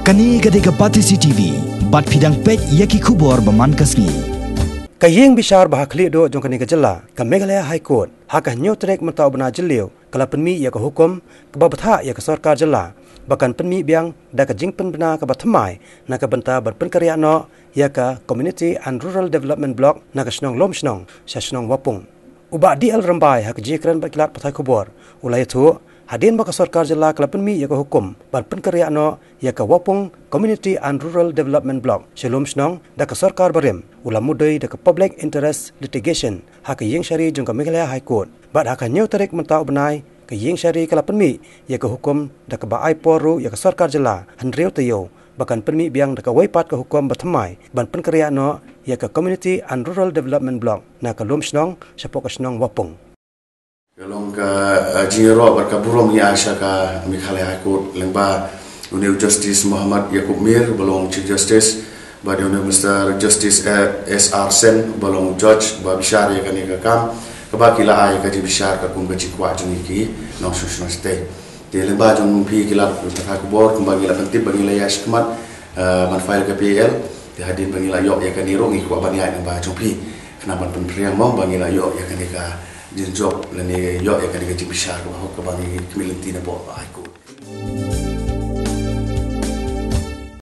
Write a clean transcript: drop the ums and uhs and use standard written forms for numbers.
Kani gade ka Pati CCTV, bat pidang pet yaki kubor baman kasni. Kayeng bishar bahakli do jong kani kajala, ka Meghalaya High Court, haka nyotrek mentau bena jeliu, kala penmi ya ka hukum, ka babatha ya ka sarkar jala, bahkan penmi biang da ka jingpen bena ka bathamai, na ka benta Pynkynriah no, ya ka Community and Rural Development Block, na ka Shnong Lumshnong, sa Shnong Wapung. Uba DL Rambai haka jikran bakilat patai kubor, ulai tu, hadin baka sarkar jala kala penmi ya ka hukum, Pynkynriah no, ya ka Wapung Community and Rural Development Block, sa Lumshnong, da ka sarkar barim, ulam mudai da ka Public Interest Litigation, haka Ïingshari jong ka Meghalaya High Court, bat haka nyotarik mentau benai, ka Ïingshari kala penmi, ya ka hukum, da ka ba Aipor ru, ya ka sarkar jala, Handriu Taïew, bahkan penmi biang da ka waipat ka hukum bathamai, Pynkynriah no, ya ka Community and Rural Development Block, na ka Lumshnong, sa po ka Shnong Wapung. Kalong ka C&Rd berkaburom ya ka Meghalaya High Court lengba Univ Justice Muhammad Yakub Mir belong Chief Justice ba Univ Mr Justice SR Sen belong Judge ba bishar ya kani ka kam ba kila ai ka bishar ka kum ka chikwa jung ki no sushna stay de lengba jung phi kila ta ka bor kum ba kila pentip ba kila ya shikmat man file ka PL de hadin ba kila yok ya kani ro ngi kwa ba ni ai ba jung phi kana ban priang mong ba kila yok ya kani ka jin job lani yok ya kani ka bishar ba ko ba ni community na bo High Court.